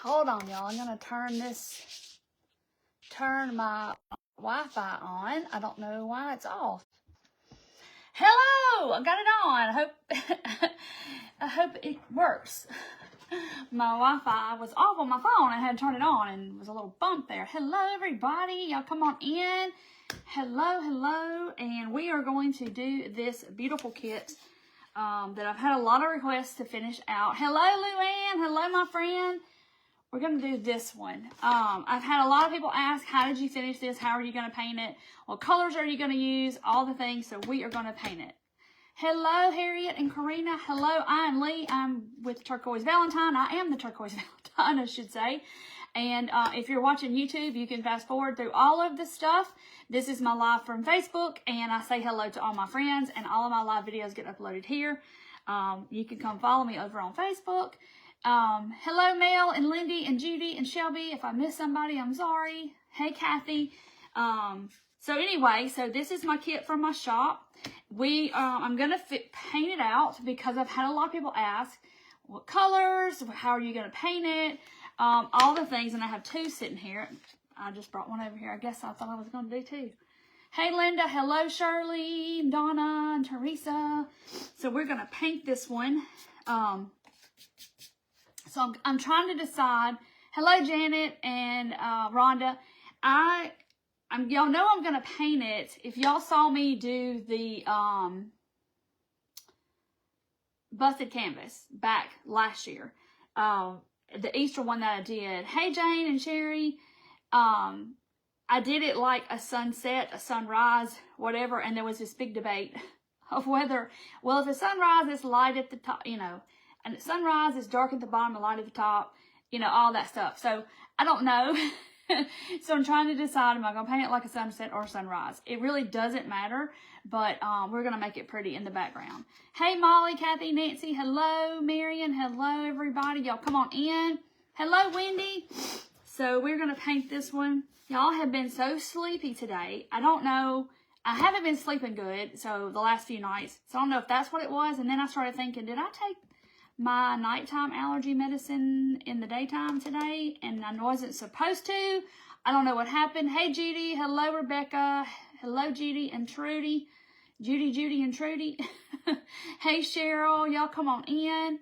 Hold on, y'all. I'm going to turn my Wi-Fi on. I don't know why it's off. Hello! I got it on. I hope it works. My Wi-Fi was off on my phone. I had to turn it on and there was a little bump there. Hello, everybody. Y'all come on in. Hello. And we are going to do this beautiful kit that I've had a lot of requests to finish out. Hello, Luann. Hello, my friend. We're going to do this one. I've had a lot of people ask, how did you finish this? How are you going to paint it? What colors are you going to use? All the things. So we are going to paint it. Hello, Harriet and Karina. Hello, I'm Lee. I'm with Turquoise Valentine. I am the Turquoise Valentine, I should say. And if you're watching YouTube, you can fast forward through all of this stuff. This is my live from Facebook, and I say hello to all my friends, and all of my live videos get uploaded here. You can come follow me over on Facebook. Hello, Mel and Lindy and Judy and Shelby. If I miss somebody, I'm sorry. Hey, Kathy. So anyway, so this is my kit from my shop. I'm going to paint it out because I've had a lot of people ask what colors, how are you going to paint it, all the things. And I have two sitting here. I just brought one over here. I guess I thought I was going to do two. Hey, Linda. Hello, Shirley, Donna, and Teresa. So we're going to paint this one. So I'm trying to decide. Hello, Janet and Rhonda. Y'all know I'm going to paint it. If y'all saw me do the busted canvas back last year, the Easter one that I did. Hey, Jane and Sherry. I did it like a sunset, a sunrise, whatever, and there was this big debate of whether, well, if the sunrise is light at the top, and the sunrise is dark at the bottom and light at the top, all that stuff. So I don't know. So I'm trying to decide, am I going to paint it like a sunset or a sunrise? It really doesn't matter, but we're going to make it pretty in the background. Hey, Molly, Kathy, Nancy, hello, Marion, hello, everybody. Y'all come on in. Hello, Wendy. So we're going to paint this one. Y'all have been so sleepy today. I don't know. I haven't been sleeping good, so the last few nights. So I don't know if that's what it was. And then I started thinking, did I take my nighttime allergy medicine in the daytime today, and I wasn't supposed to? I don't know what happened. Hey, Judy. Hello, Rebecca. Hello, Judy and Trudy. Judy, and Trudy. Hey, Cheryl. Y'all come on in.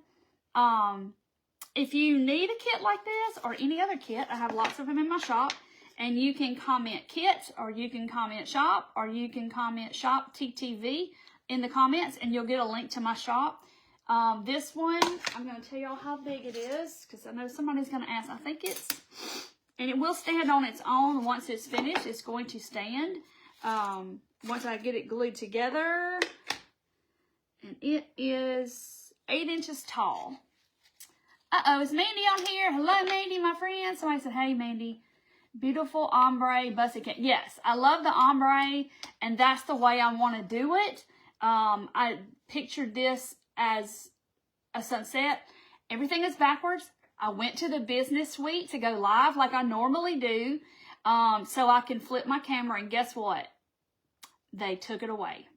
If you need a kit like this or any other kit, I have lots of them in my shop, and you can comment kit, or you can comment shop, or you can comment shop TTV in the comments, and you'll get a link to my shop. This one, I'm going to tell y'all how big it is, because I know somebody's going to ask. I think and it will stand on its own. Once it's finished, it's going to stand. Once I get it glued together. And it is 8 inches tall. Uh-oh, is Mandy on here? Hello, Mandy, my friend. Somebody said, hey, Mandy. Beautiful ombre busted canvas. Yes, I love the ombre, and that's the way I want to do it. I pictured this as a sunset. Everything is backwards. I went to the business suite to go live like I normally do, so I can flip my camera, and guess what? They took it away.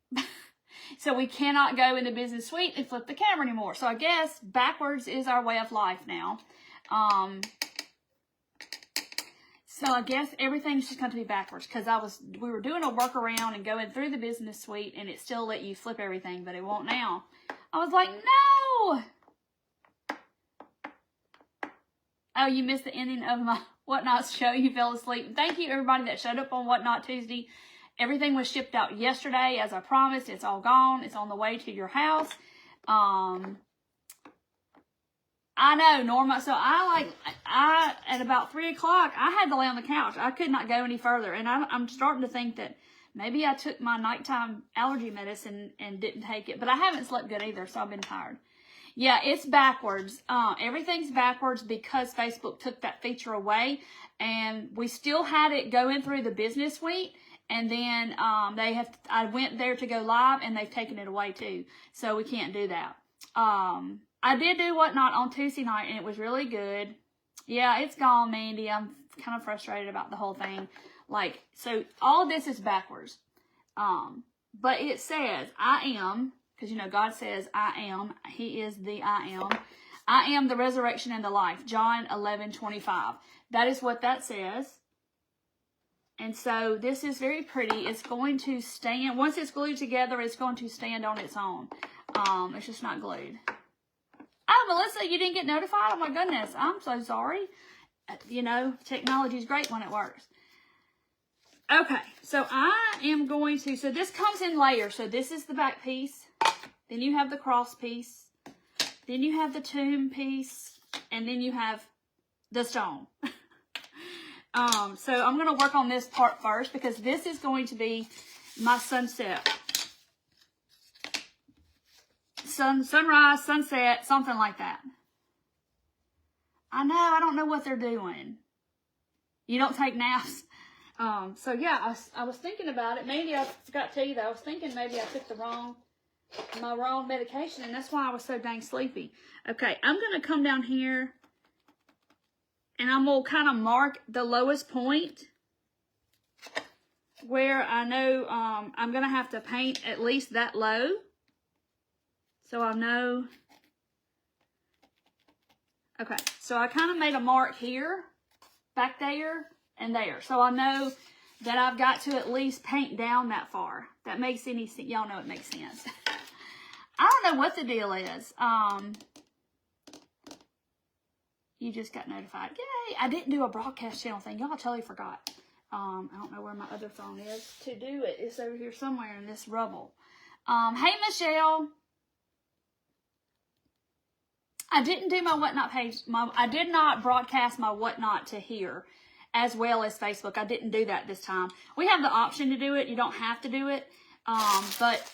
So we cannot go in the business suite and flip the camera anymore. So I guess backwards is our way of life now. So I guess everything's just going to be backwards, because we were doing a workaround and going through the business suite, and it still let you flip everything, but it won't now. I was like, no! Oh, you missed the ending of my Whatnot show. You fell asleep. Thank you, everybody that showed up on Whatnot Tuesday. Everything was shipped out yesterday, as I promised. It's all gone. It's on the way to your house. I know, Norma. So at about 3 o'clock, I had to lay on the couch. I could not go any further. And I'm starting to think that maybe I took my nighttime allergy medicine and didn't take it. But I haven't slept good either, so I've been tired. Yeah, it's backwards. Everything's backwards because Facebook took that feature away. And we still had it going through the business suite. And then I went there to go live, and they've taken it away too. So we can't do that. I did do Whatnot on Tuesday night, and it was really good. Yeah, it's gone, Mandy. I'm kind of frustrated about the whole thing. So all this is backwards. But it says, I am, because, God says I am. He is the I am. I am the resurrection and the life. John 11:25. That is what that says. And so this is very pretty. It's going to stand, once it's glued together, it's going to stand on its own. It's just not glued. Oh, Melissa, you didn't get notified? Oh my goodness, I'm so sorry. You know, technology is great when it works. Okay, so I am going to, so this comes in layers. So this is the back piece. Then you have the cross piece. Then you have the tomb piece. And then you have the stone. So I'm going to work on this part first because this is going to be my sunset. Sunrise, sunset, something like that. I know, I don't know what they're doing. You don't take naps. So yeah, I was thinking about it. Maybe I forgot to tell you that. I was thinking maybe I took my wrong medication, and that's why I was so dang sleepy. Okay, I'm going to come down here, and I'm going to kind of mark the lowest point where I know I'm going to have to paint at least that low. So I know. Okay, so I kind of made a mark here, back there, and there. So I know that I've got to at least paint down that far. That makes any sense. Y'all know it makes sense. I don't know what the deal is. You just got notified. Yay! I didn't do a broadcast channel thing. Y'all totally forgot. I don't know where my other phone is to do it. It's over here somewhere in this rubble. Hey, Michelle. I didn't do my Whatnot page. I did not broadcast my Whatnot to here as well as Facebook. I didn't do that this time. We have the option to do it. You don't have to do it, but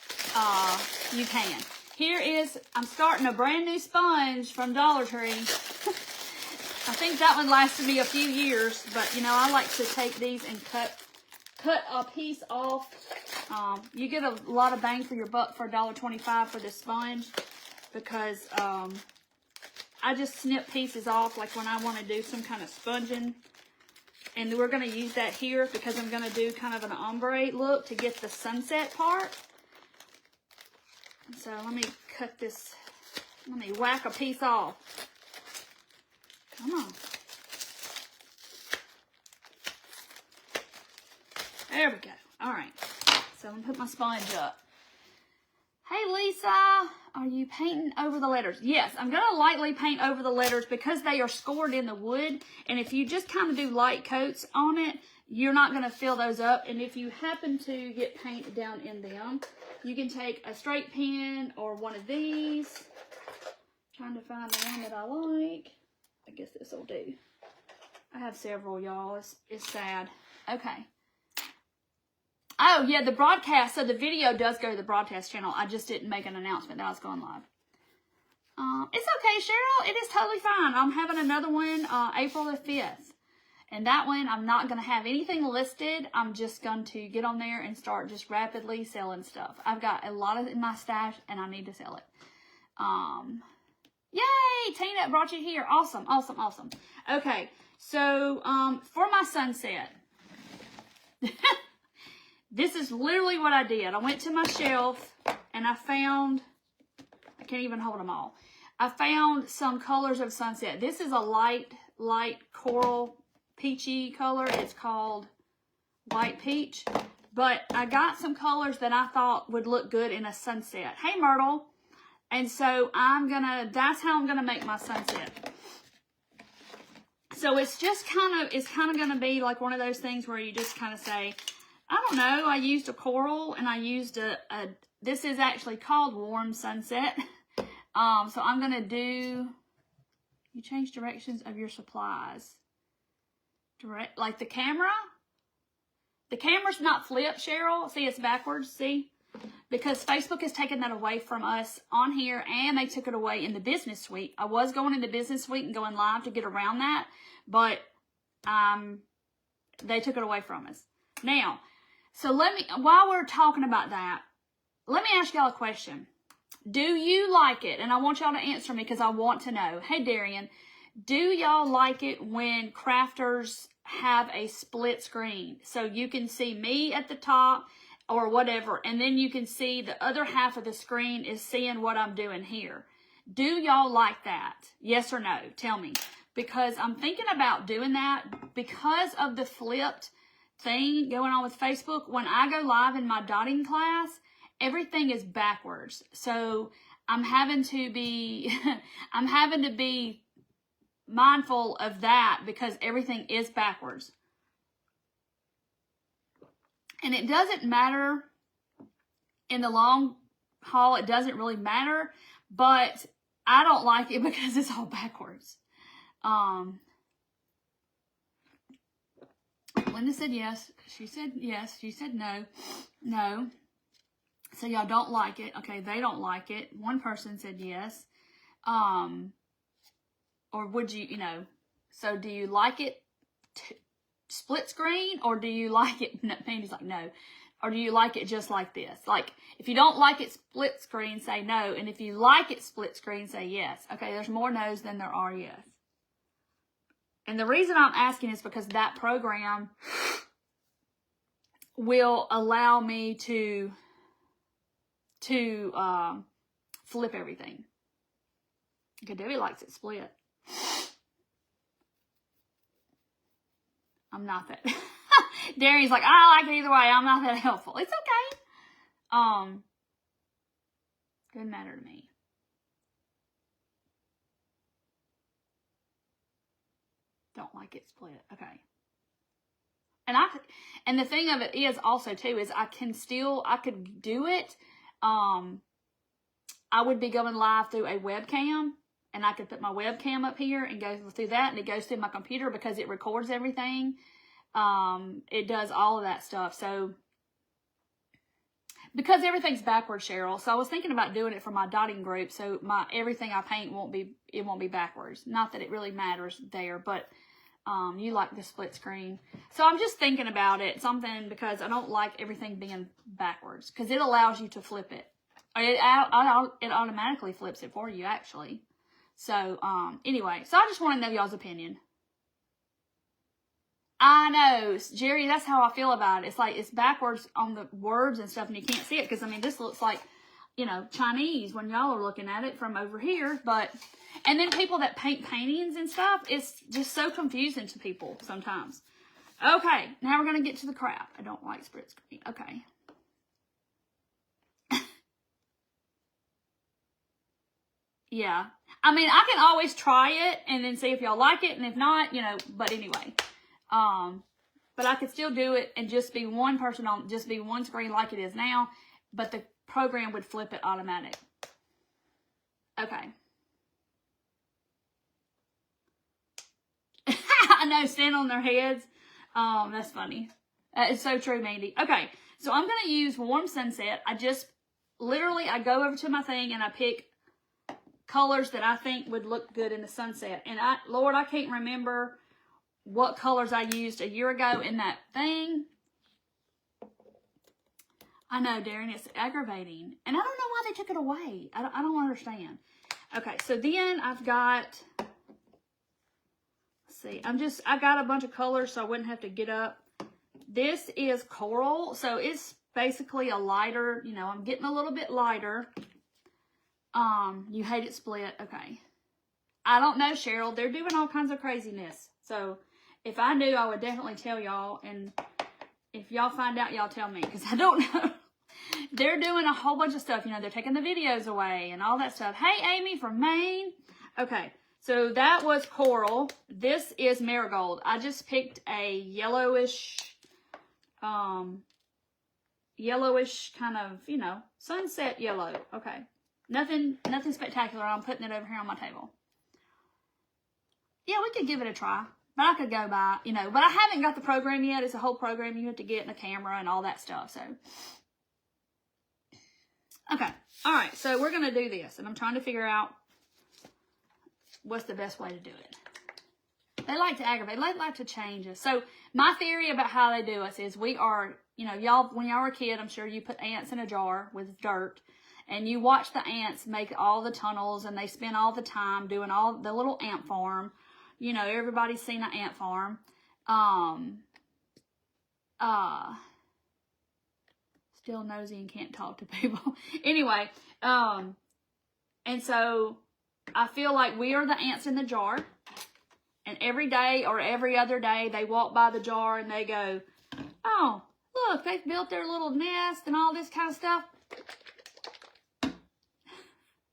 you can. Here is, I'm starting a brand new sponge from Dollar Tree. I think that one lasted me a few years, but you know, I like to take these and cut a piece off. You get a lot of bang for your buck for $1.25 for this sponge because I just snip pieces off like when I want to do some kind of sponging. And we're going to use that here because I'm going to do kind of an ombre look to get the sunset part. So let me cut this, let me whack a piece off. Come on. There we go. All right. So I'm going to put my sponge up. Hey, Lisa, are you painting over the letters? Yes, I'm going to lightly paint over the letters because they are scored in the wood. And if you just kind of do light coats on it, you're not going to fill those up. And if you happen to get paint down in them, you can take a straight pen or one of these. Trying to find the one that I like. I guess this will do. I have several, y'all. It's sad. Okay. Oh, yeah, the broadcast. So the video does go to the broadcast channel. I just didn't make an announcement that I was going live. It's okay, Cheryl. It is totally fine. I'm having another one April the 5th. And that one, I'm not going to have anything listed. I'm just going to get on there and start just rapidly selling stuff. I've got a lot of it in my stash, and I need to sell it. Yay! Tina brought you here. Awesome, awesome, awesome. Okay, so for my sunset, this is literally what I did. I went to my shelf, and I found, I can't even hold them all. I found some colors of sunset. This is a light coral peachy color. It's called White Peach. But I got some colors that I thought would look good in a sunset. Hey, Myrtle. And so that's how I'm gonna make my sunset. So it's just kind of gonna be like one of those things where you just kind of say, I don't know, I used a coral and I used this is actually called Warm Sunset. So I'm gonna do, you change directions of your supplies. Like the camera's not flipped, Cheryl. See, it's backwards, see? Because Facebook has taken that away from us on here, and they took it away in the business suite. I was going in the business suite and going live to get around that, but they took it away from us. Now, so while we're talking about that, let me ask y'all a question. Do you like it? And I want y'all to answer me because I want to know. Hey, Darian, do y'all like it when crafters have a split screen? So you can see me at the top or whatever, and then you can see the other half of the screen is seeing what I'm doing here. Do y'all like that? Yes or no? Tell me. Because I'm thinking about doing that because of the flipped thing going on with Facebook. When I go live in my dotting class, everything is backwards. So I'm having to be, I'm having to be mindful of that because everything is backwards. And it doesn't matter in the long haul. It doesn't really matter, but I don't like it because it's all backwards. Linda said yes. She said yes. She said no. No. So y'all don't like it. Okay, they don't like it. One person said yes. Or would you, so do you like it split screen, or do you like it, Pandy's like no, or do you like it just like this? Like, if you don't like it split screen, say no, and if you like it split screen, say yes. Okay, there's more no's than there are yes. And the reason I'm asking is because that program will allow me to flip everything. Okay, Debbie likes it split. I'm not that. Darian's like, I like it either way. I'm not that helpful. It's okay. Doesn't matter to me. Don't like it split. Okay. And the thing of it is also too is I could do it. I would be going live through a webcam, and I could put my webcam up here and go through that, and it goes through my computer because it records everything. It does all of that stuff. So, because everything's backwards, Cheryl. So I was thinking about doing it for my dotting group. So everything I paint won't be backwards. Not that it really matters there, but, you like the split screen. So I'm just thinking about it, because I don't like everything being backwards, because it allows you to flip it. It automatically flips it for you, actually. So, anyway, so I just want to know y'all's opinion. I know, Jerry, that's how I feel about it. It's like, it's backwards on the words and stuff, and you can't see it, because, this looks like, Chinese when y'all are looking at it from over here, but, and then people that paint paintings and stuff, it's just so confusing to people sometimes. Okay, now we're going to get to the crap. I don't like split screen. Okay. Yeah. I can always try it and then see if y'all like it, and if not, but anyway. But I could still do it and just be one person on, just be one screen like it is now, but the program would flip it automatic. Okay. I know, stand on their heads. That's funny. It's so true, Mandy. Okay, so I'm going to use Warm Sunset. I go over to my thing and I pick colors that I think would look good in the sunset. And Lord, I can't remember what colors I used a year ago in that thing. I know, Darren, it's aggravating. And I don't know why they took it away. I don't understand. Okay, so then I've got, let's see, I got a bunch of colors so I wouldn't have to get up. This is coral, so it's basically a lighter, I'm getting a little bit lighter. You hate it split. Okay. I don't know, Cheryl. They're doing all kinds of craziness. So if I knew, I would definitely tell y'all. And if y'all find out, y'all tell me, because I don't know. They're doing a whole bunch of stuff. They're taking the videos away and all that stuff. Hey, Amy from Maine. Okay. So that was coral. This is marigold. I just picked a yellowish kind of, sunset yellow. Okay. Nothing spectacular. I'm putting it over here on my table. Yeah, we could give it a try. But I could go by, but I haven't got the program yet. It's a whole program you have to get and a camera and all that stuff. So, okay. All right. So we're going to do this. And I'm trying to figure out what's the best way to do it. They like to aggravate. They like to change us. So my theory about how they do us is we are, y'all, when y'all were a kid, I'm sure you put ants in a jar with dirt. And you watch the ants make all the tunnels, and they spend all the time doing all the little ant farm. Everybody's seen an ant farm. Still nosy and can't talk to people. Anyway, and so I feel like we are the ants in the jar. And every day or every other day, they walk by the jar and they go, oh, look, they've built their little nest and all this kind of stuff.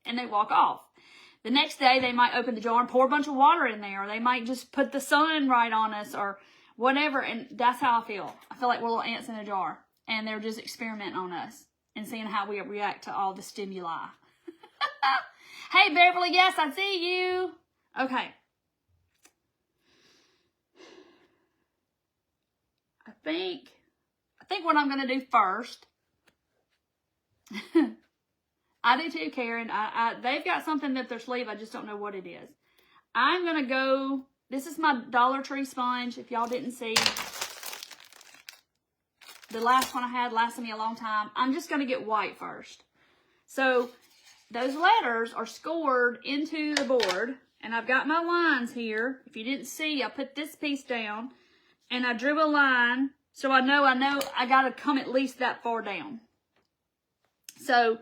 And they walk off. The next day, they might open the jar and pour a bunch of water in there. Or they might just put the sun right on us or whatever. And that's how I feel. I feel like we're little ants in a jar. And they're just experimenting on us and seeing how we react to all the stimuli. Hey, Beverly, yes, I see you. Okay. I think what I'm going to do first, I do too, Karen. They've got something up their sleeve. I just don't know what it is. I'm going to go, this is my Dollar Tree sponge. If y'all didn't see, the last one I had lasted me a long time. I'm just going to get white first. So those letters are scored into the board. And I've got my lines here. If you didn't see, I put this piece down. And I drew a line. So I know I got to come at least that far down. So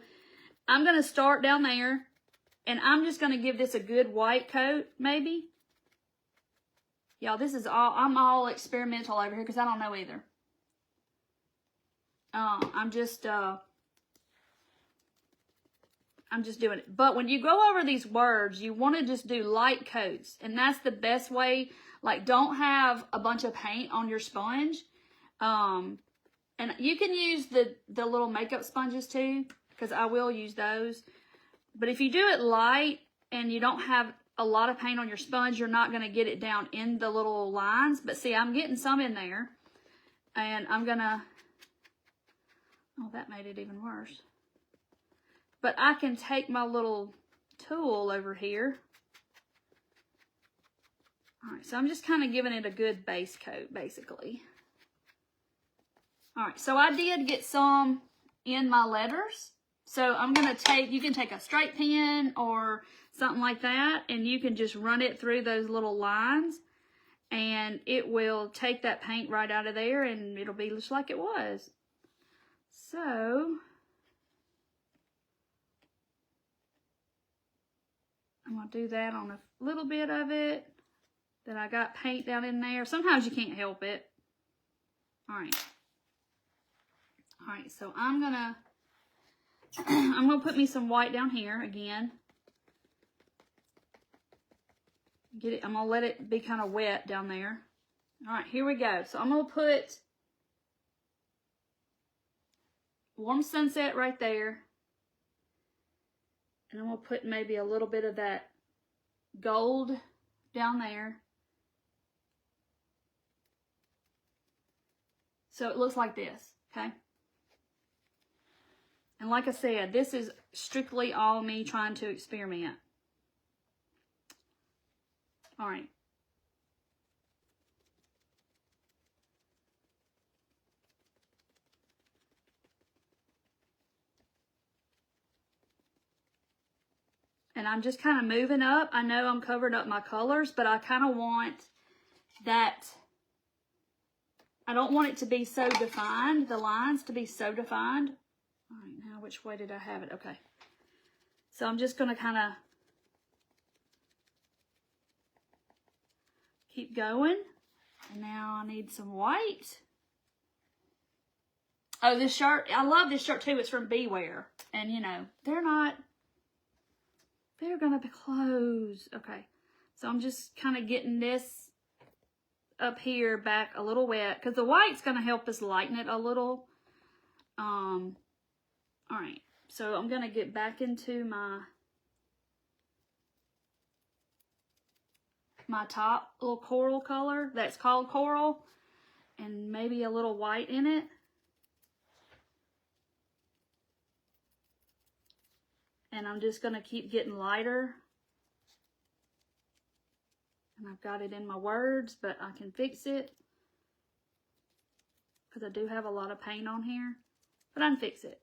I'm going to start down there. And I'm just going to give this a good white coat, maybe. Y'all, this is all, I'm all experimental over here because I don't know either. I'm just doing it. But when you go over these words, you want to just do light coats. And that's the best way. Like, don't have a bunch of paint on your sponge. And you can use the little makeup sponges too, because I will use those. But if you do it light and you don't have a lot of paint on your sponge, you're not going to get it down in the little lines. But see, I'm getting some in there. And I'm going to... Oh, that made it even worse. But I can take my little tool over here. Alright, so I'm just kind of giving it a good base coat, basically. Alright, so I did get some in my letters. So I'm going to take, you can take a straight pen or something like that, and you can just run it through those little lines. And it will take that paint right out of there, and it'll be just like it was. So I'm going to do that on a little bit of it. Then I got paint down in there. Sometimes you can't help it. Alright. Alright, so I'm gonna put me some white down here again. Get it, I'm gonna let it be kind of wet down there. Alright, here we go. So I'm gonna put Warm Sunset right there. And I'm gonna put maybe a little bit of that gold down there. So it looks like this, okay? And like I said, this is strictly all me trying to experiment. All right. And I'm just kind of moving up. I know I'm covering up my colors, but I kind of want that... I don't want it to be so defined, the lines to be so defined. All right, now which way did I have it? Okay. So I'm just going to kind of keep going. And now I need some white. Oh, this shirt, I love this shirt too. It's from Beware. And you know, they're going to be closed. Okay. So I'm just kind of getting this up here back a little wet because the white's going to help us lighten it a little. All right, so I'm going to get back into my top little coral color that's called coral, and maybe a little white in it. And I'm just going to keep getting lighter. And I've got it in my words, but I can fix it. Because I do have a lot of paint on here. But I can fix it.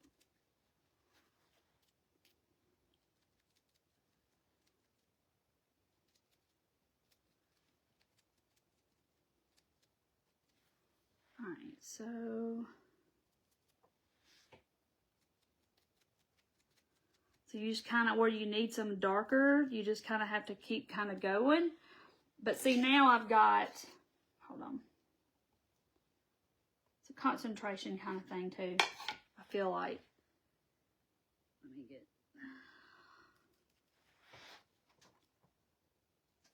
Alright, so So you just kind of, where you need some darker, you just kind of have to keep kind of going. But see, now I've got, hold on. It's a concentration kind of thing too, I feel like. Let me get,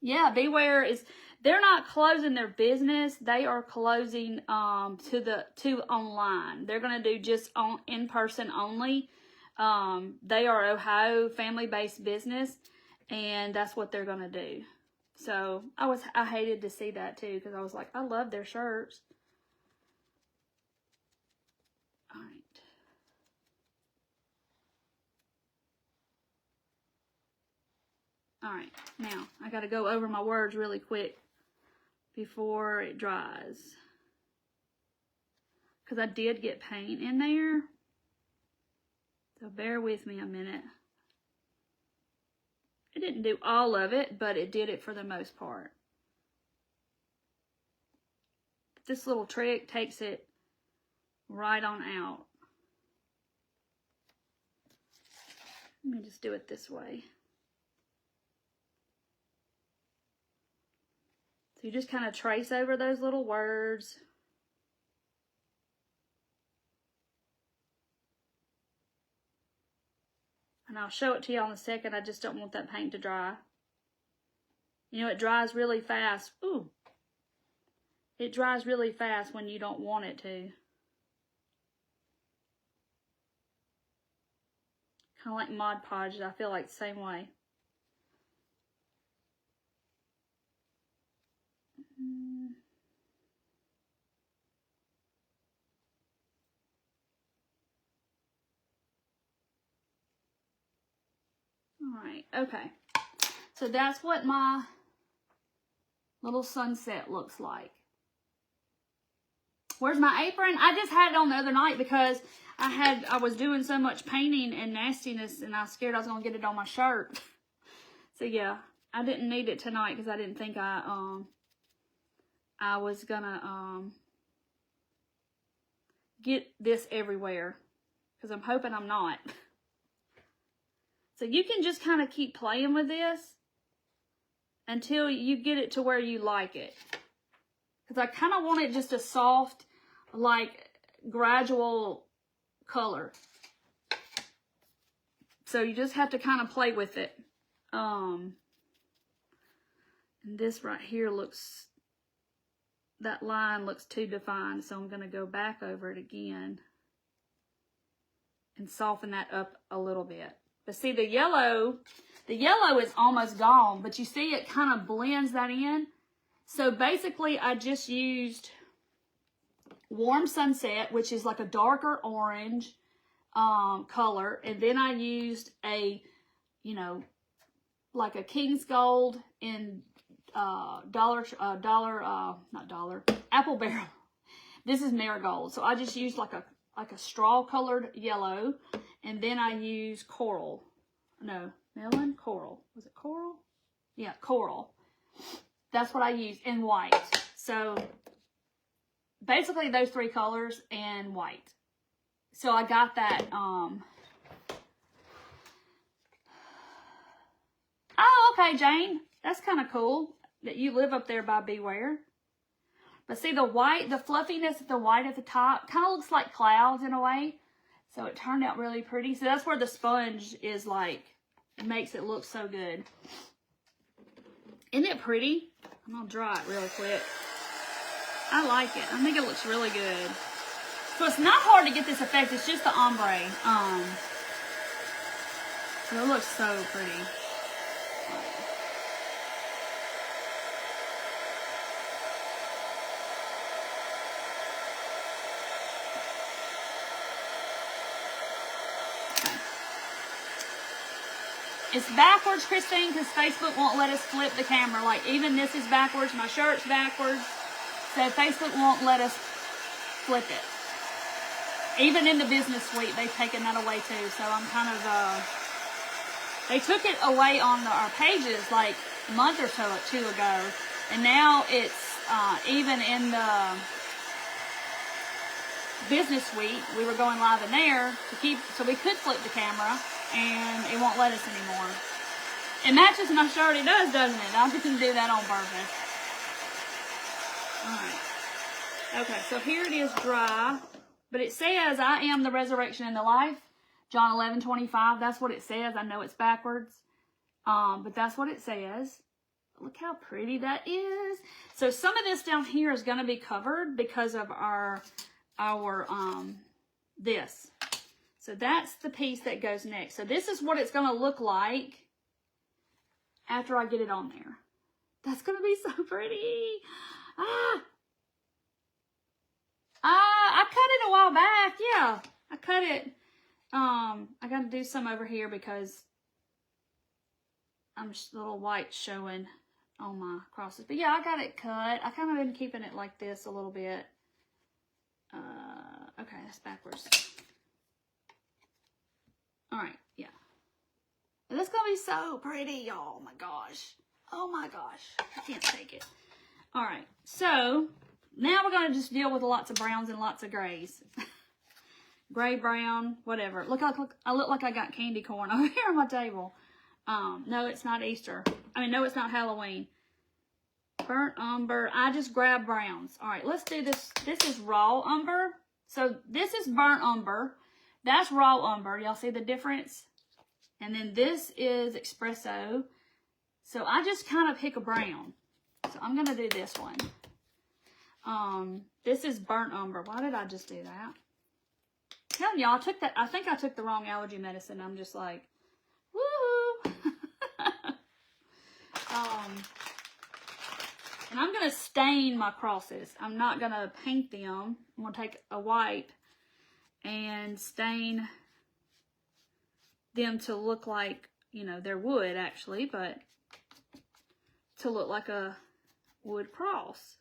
yeah, Beware is, they're not closing their business. They are closing to online. They're going to do just in person only. They are Ohio family-based business, and that's what they're going to do. So I hated to see that too, because I was like, I love their shirts. All right. All right, now I got to go over my words really quick before it dries, because I did get paint in there. So bear with me a minute. It didn't do all of it, but it did it for the most part. This little trick takes it right on out. Let me just do it this way. So you just kind of trace over those little words. And I'll show it to you in a second. I just don't want that paint to dry. You know, it dries really fast. Ooh. It dries really fast when you don't want it to. Kind of like Mod Podge. I feel like the same way. Alright, okay. So that's what my little sunset looks like. Where's my apron? I just had it on the other night because I was doing so much painting and nastiness, and I was scared I was gonna get it on my shirt. So yeah, I didn't need it tonight because I didn't think I was gonna get this everywhere, because I'm hoping I'm not. So you can just kind of keep playing with this until you get it to where you like it. Because I kind of want it just a soft, like, gradual color. So you just have to kind of play with it. And this right here looks, that line looks too defined. So I'm going to go back over it again and soften that up a little bit. But see, the yellow is almost gone, but you see it kind of blends that in. So basically, I just used Warm Sunset, which is like a darker orange color. And then I used a, you know, like a King's Gold in Apple Barrel. This is Marigold. So I just used like a straw colored yellow. And then I use coral. No, melon? Coral. Was it coral? Yeah, coral. That's what I used, in white. So basically those three colors and white. So I got that. Oh, okay, Jane. That's kind of cool that you live up there by Beware. But see, the white, the fluffiness of the white at the top kind of looks like clouds in a way. So it turned out really pretty. So that's where the sponge is like, it makes it look so good. Isn't it pretty? I'm going to dry it really quick. I like it. I think it looks really good. So it's not hard to get this effect. It's just the ombre. So it looks so pretty. It's backwards, Christine, because Facebook won't let us flip the camera. Like, even this is backwards. My shirt's backwards. So Facebook won't let us flip it. Even in the business suite, they've taken that away too. So I'm kind of, they took it away on our pages like a month or so, 2 ago. And now it's, even in the business suite, we were going live in there to keep, so we could flip the camera. and it won't let us anymore. It matches my shirt, it does, doesn't it? I didn't do that on purpose. Alright. Okay, so here it is dry. But it says, I am the resurrection and the life. John 11:25. That's what it says. I know it's backwards. But that's what it says. Look how pretty that is. So some of this down here is going to be covered because of our this. So that's the piece that goes next. So this is what it's going to look like after I get it on there. That's going to be so pretty. I cut it a while back. Yeah, I cut it. I got to do some over here because I'm just a little white showing on my crosses. But yeah, I got it cut. I kind of been keeping it like this a little bit. Okay, that's backwards. All right, yeah. That's going to be so pretty, y'all. Oh my gosh. Oh my gosh. I can't take it. All right, so now we're going to just deal with lots of browns and lots of grays. Gray, brown, whatever. I look like I got candy corn over here on my table. No, it's not Easter. No, it's not Halloween. Burnt umber. I just grabbed browns. All right, let's do this. This is raw umber. So this is burnt umber. That's raw umber. Y'all see the difference? And then this is espresso. So I just kind of pick a brown. So I'm going to do this one. This is burnt umber. Why did I just do that? Telling y'all, I think I took the wrong allergy medicine. I'm just like, woo! And I'm going to stain my crosses. I'm not going to paint them. I'm going to take a wipe and stain them to look like, you know, they're wood actually, but to look like a wood cross.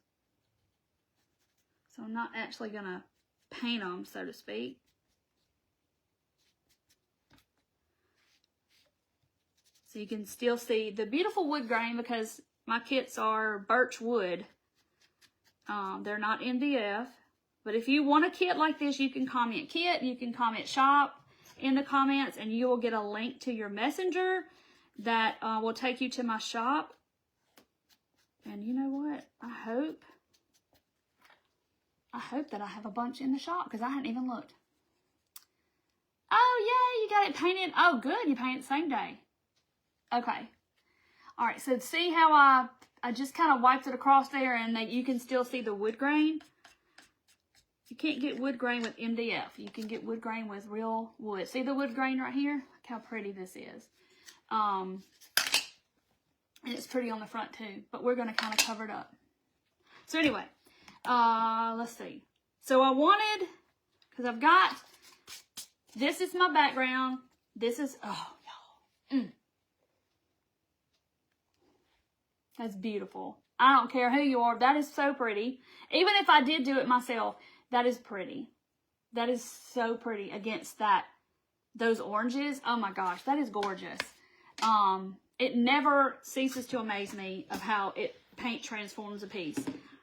So I'm not actually going to paint them, so to speak. So you can still see the beautiful wood grain because my kits are birch wood. They're not MDF. But if you want a kit like this, you can comment kit, you can comment shop in the comments, and you will get a link to your messenger that will take you to my shop. And you know what? I hope that I have a bunch in the shop because I hadn't even looked. Oh, yay, you got it painted. Oh, good, you painted the same day. Okay. All right, so see how I just kind of wiped it across there and you can still see the wood grain? You can't get wood grain with MDF. You can get wood grain with real wood. See the wood grain right here? Look how pretty this is. And it's pretty on the front too, but we're going to kind of cover it up. So anyway, let's see. So I wanted, because I've got, this is my background. This is, oh, y'all. That's beautiful. I don't care who you are. That is so pretty. Even if I did do it myself, that is pretty. That is so pretty against those oranges. Oh my gosh, that is gorgeous. It never ceases to amaze me of how paint transforms a piece.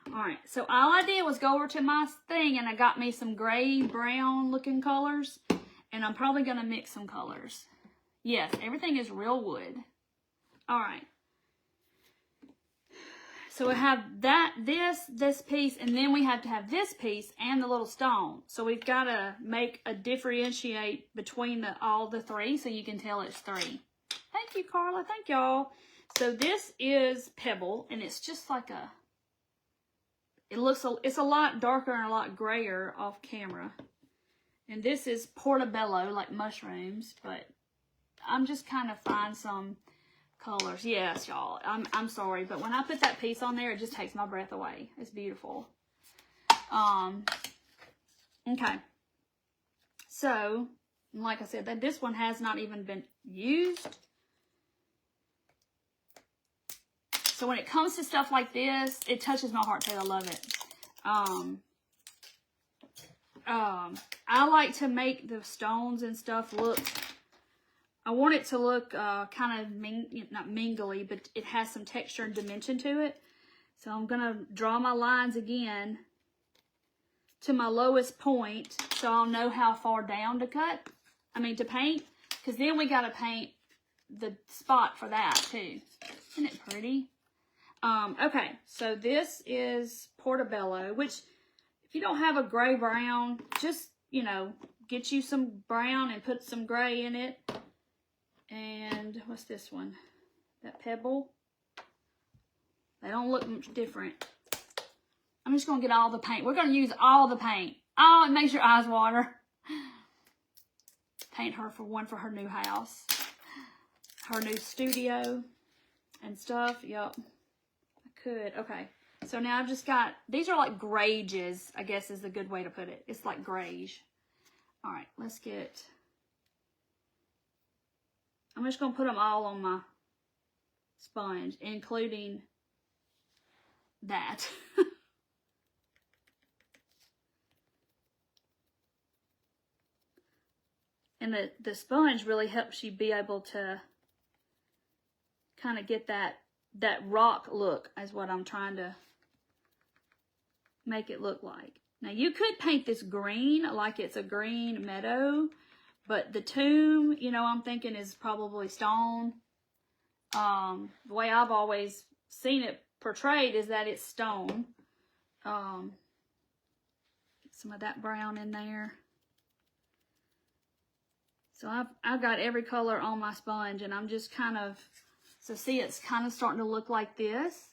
All right, so all I did was go over to my thing and I got me some gray, brown looking colors. And I'm probably going to mix some colors. Yes, everything is real wood. All right. So we have this piece, and then we have to have this piece and the little stone. So we've got to make a differentiate between all the three so you can tell it's three. Thank you, Carla. Thank y'all. So this is pebble, and it's just like it's a lot darker and a lot grayer off camera. And this is portobello, like mushrooms, but I'm just kind of find some colors. Yes, y'all. I'm sorry, but when I put that piece on there, it just takes my breath away. It's beautiful. Okay. So, like I said, this one has not even been used. So when it comes to stuff like this, it touches my heart too. I love it. I like to make the stones and stuff look, I want it to look kind of, not mingly, but it has some texture and dimension to it. So I'm going to draw my lines again to my lowest point so I'll know how far down to to paint. Because then we got to paint the spot for that too. Isn't it pretty? Okay, so this is Portobello, which if you don't have a gray brown, just, you know, get you some brown and put some gray in it. And what's this one? That Pebble. They don't look much different. I'm just going to get all the paint. We're going to use all the paint. Oh, it makes your eyes water. Paint her for one for her new house. Her new studio and stuff. Yup. I could. Okay. So now I've just got, these are like grages, I guess is the good way to put it. It's like grayish. All right, let's get, I'm just going to put them all on my sponge, including that. And the sponge really helps you be able to kind of get that rock look is what I'm trying to make it look like. Now you could paint this green like it's a green meadow, but the tomb, you know, I'm thinking is probably stone. The way I've always seen it portrayed is that it's stone. Get some of that brown in there. So I've got every color on my sponge, and I'm just kind of, so see, it's kind of starting to look like this.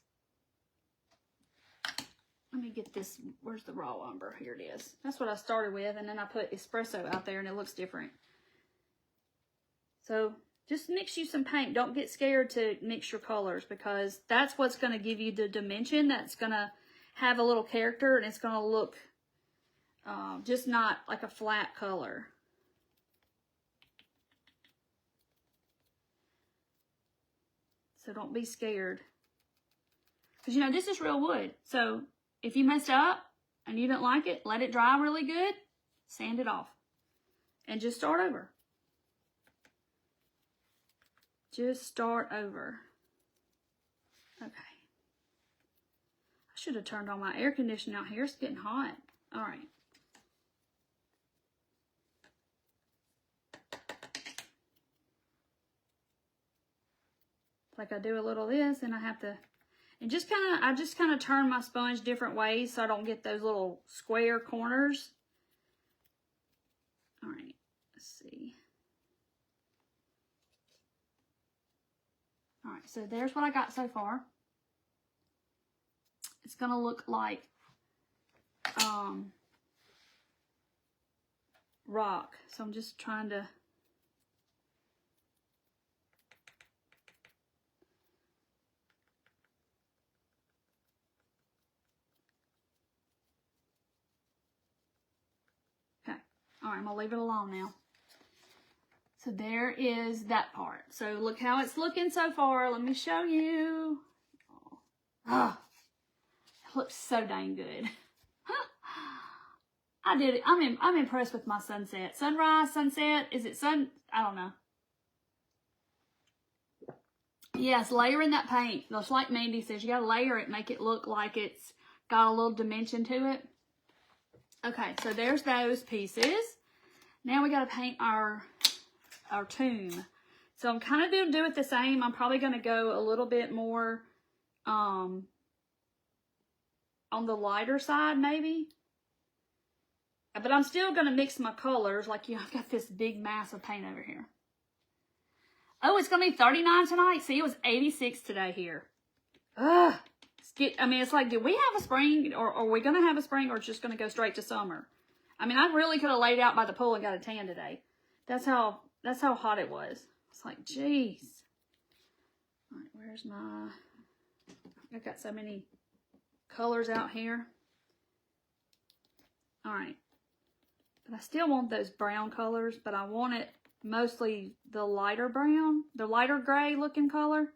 Let me get this, where's the raw umber? Here it is. That's what I started with, and then I put espresso out there, and it looks different. So just mix you some paint. Don't get scared to mix your colors, because that's what's going to give you the dimension. That's going to have a little character, and it's going to look just not like a flat color. So don't be scared. Because, you know, this is real wood. So if you messed up and you didn't like it, let it dry really good, sand it off, and just start over. Just start over. Okay. I should have turned on my air conditioning out here. It's getting hot. All right. Like I do a little of this, and I have to, and just kind of, I just kind of turn my sponge different ways so I don't get those little square corners. All right, let's see. All right, so there's what I got so far. It's gonna look like rock. So I'm just trying to. All right, I'm gonna leave it alone now. So there is that part. So look how it's looking so far. Let me show you. Oh, it looks so dang good. I did it. I'm impressed with my sunset. Sunrise, sunset. Is it sun? I don't know. Yes, layering that paint. Just like Mandy says, you gotta layer it, make it look like it's got a little dimension to it. Okay, so there's those pieces. Now we got to paint our tomb. So I'm kind of going to do it the same. I'm probably going to go a little bit more on the lighter side maybe. But I'm still going to mix my colors. Like, you know, I've got this big mass of paint over here. Oh, it's going to be 39 tonight. See, it was 86 today here. Ugh. I mean, it's like, do we have a spring, or are we going to have a spring, or it's just going to go straight to summer? I mean, I really could have laid out by the pool and got a tan today. That's how hot it was. It's like, geez. All right, where's my, I've got so many colors out here. All right. But I still want those brown colors, but I want it mostly the lighter brown, the lighter gray looking color.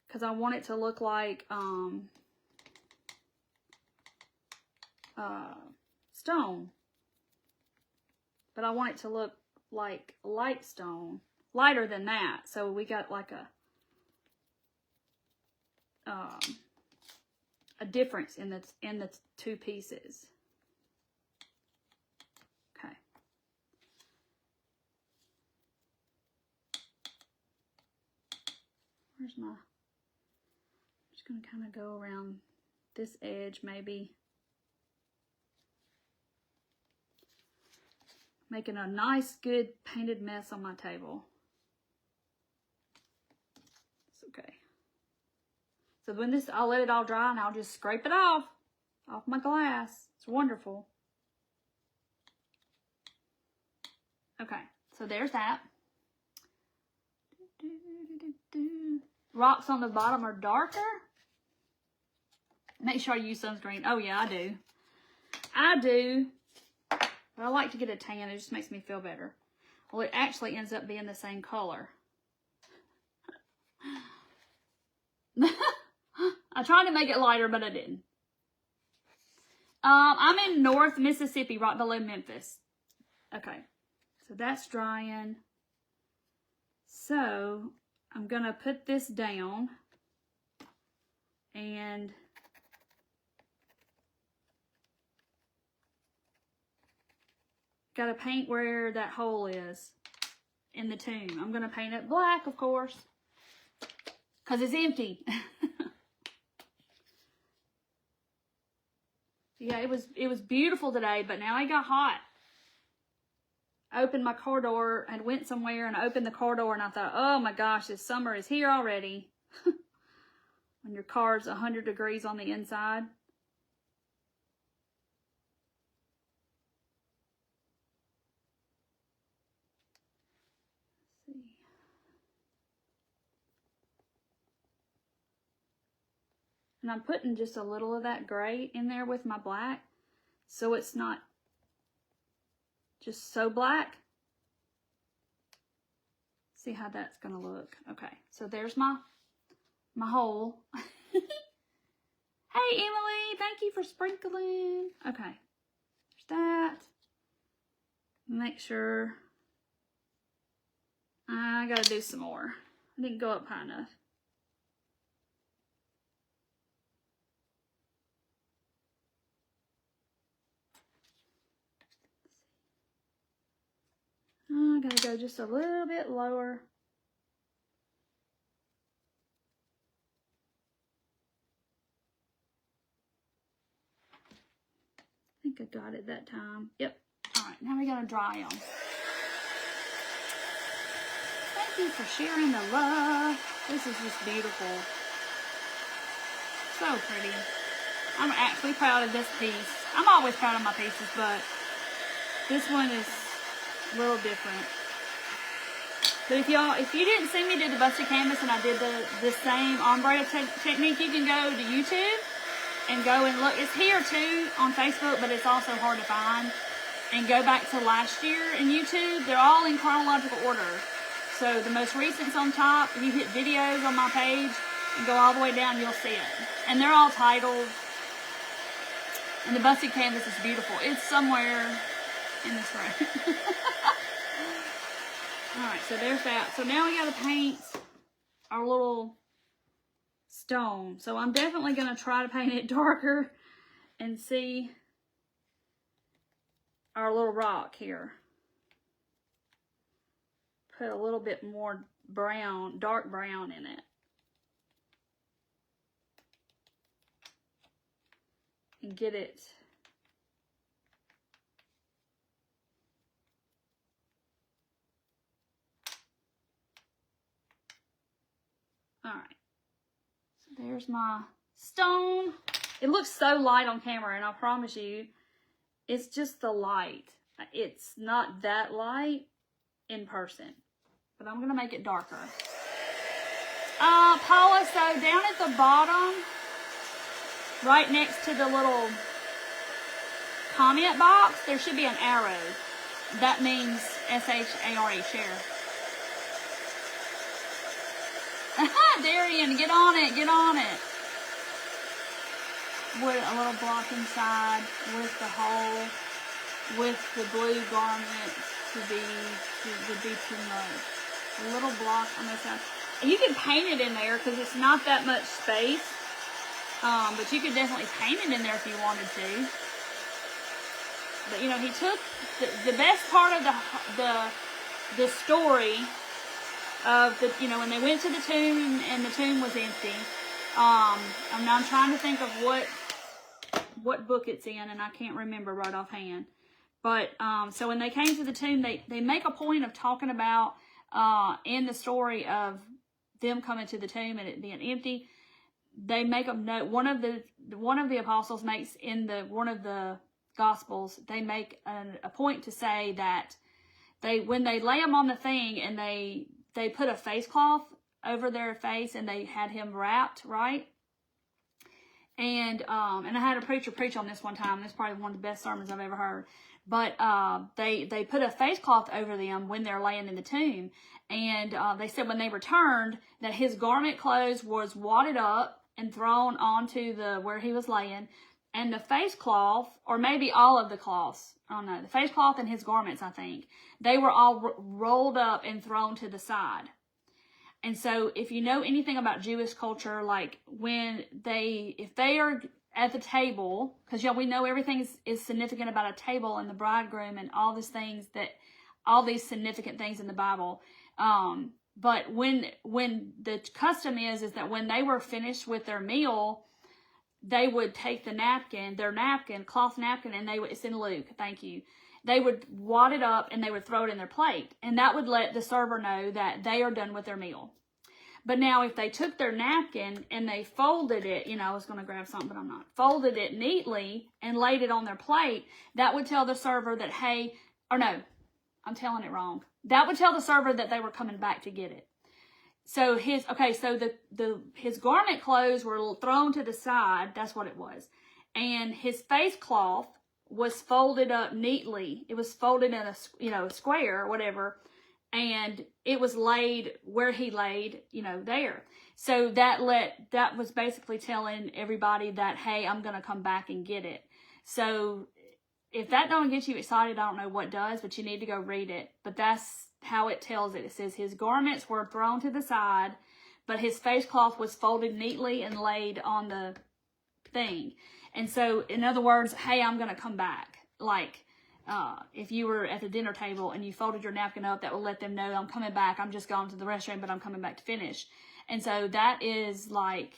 Because I want it to look like stone. But I want it to look like light stone. Lighter than that. So we got like a difference in the two pieces. Okay. where's my, I'm just going to kind of go around this edge maybe. Making a nice, good painted mess on my table. It's okay. So when this, I'll let it all dry and I'll just scrape it off my glass. It's wonderful. Okay, so there's that. Rocks on the bottom are darker. Make sure I use sunscreen. Oh yeah, I do. I do. But I like to get a tan. It just makes me feel better. Well, it actually ends up being the same color. I tried to make it lighter, but I didn't. I'm in North Mississippi, right below Memphis. Okay, so that's drying. So I'm gonna put this down and gotta paint where that hole is in the tomb. I'm gonna paint it black, of course, because it's empty. Yeah, it was beautiful today, but now it got hot. I opened my car door and went somewhere and I opened the car door and I thought, oh my gosh, this summer is here already. When your car's 100 degrees on the inside. Let's see. And I'm putting just a little of that gray in there with my black, so it's not just so black. See how that's gonna look. Okay, so there's my hole. Hey Emily, thank you for sprinkling. Okay, there's that. Make sure I gotta do some more. I didn't go up high enough. I gotta go just a little bit lower. I think I got it that time. Yep. All right, now we gotta dry them. Thank you for sharing the love. This is just beautiful. So pretty. I'm actually proud of this piece. I'm always proud of my pieces, but this one is a little different. But if you didn't see me do the busted canvas and I did the same ombre technique, you can go to YouTube and go and look. It's here too on Facebook, but it's also hard to find. And go back to last year in YouTube. They're all in chronological order. So the most recent's on top. If you hit videos on my page and go all the way down, you'll see it. And they're all titled. And the busted canvas is beautiful. It's somewhere in this room. Alright, so there's that. So now we gotta paint our little stone. So I'm definitely gonna try to paint it darker and see our little rock here. Put a little bit more brown, dark brown in it. And get it alright. So there's my stone. It looks so light on camera, and I promise you, it's just the light. It's not that light in person. But I'm going to make it darker. Paula, so down at the bottom, right next to the little comment box, there should be an arrow. That means S-H-A-R-E, share. Darian, get on it, get on it. With a little block inside, with the hole, with the blue garment would be too much. A little block on this side. And you can paint it in there because it's not that much space. But you could definitely paint it in there if you wanted to. But you know, he took the best part of the story of the, you know, when they went to the tomb and the tomb was empty. I'm trying to think of what book it's in, and I can't remember right offhand. But so when they came to the tomb, they make a point of talking about in the story of them coming to the tomb and it being empty. They make a note. One of the apostles makes in one of the Gospels. They make a point to say that when they lay him on the thing and they put a face cloth over their face and they had him wrapped, right? And I had a preacher preach on this one time. It's probably one of the best sermons I've ever heard. But they put a face cloth over them when they're laying in the tomb. And they said when they returned that his garment clothes was wadded up and thrown onto where he was laying. And the face cloth, or maybe all of the cloths, I don't know, the face cloth and his garments, I think, they were all rolled up and thrown to the side. And so if you know anything about Jewish culture, like if they are at the table, because we know everything is significant about a table and the bridegroom and all these things all these significant things in the Bible. But when the custom is that when they were finished with their meal, they would take their cloth napkin, and it's in Luke, thank you. They would wad it up and they would throw it in their plate. And that would let the server know that they are done with their meal. But now if they took their napkin and they folded it, I was going to grab something, but I'm not, folded it neatly and laid it on their plate, that would tell the server that, I'm telling it wrong. That would tell the server that they were coming back to get it. So his garment clothes were thrown to the side. That's what it was. And his face cloth was folded up neatly. It was folded in a square or whatever. And it was laid where he laid, there. So that was basically telling everybody that, hey, I'm going to come back and get it. So if that don't get you excited, I don't know what does, but you need to go read it. But that's how it tells it. It says his garments were thrown to the side, but his face cloth was folded neatly and laid on the thing. And so, in other words, hey, I'm going to come back. Like, if you were at the dinner table and you folded your napkin up, that will let them know I'm coming back. I'm just going to the restroom, but I'm coming back to finish. And so that is like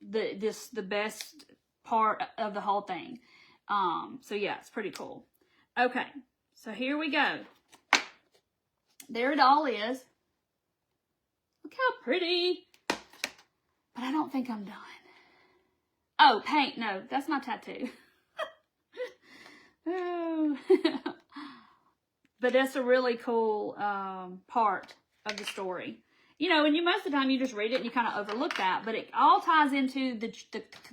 the best part of the whole thing. So yeah, it's pretty cool. Okay, so here we go. There it all is. Look how pretty. But I don't think I'm done. Oh, paint. No, that's my tattoo. Oh. But that's a really cool part of the story. And most of the time you just read it and you kind of overlook that. But it all ties into the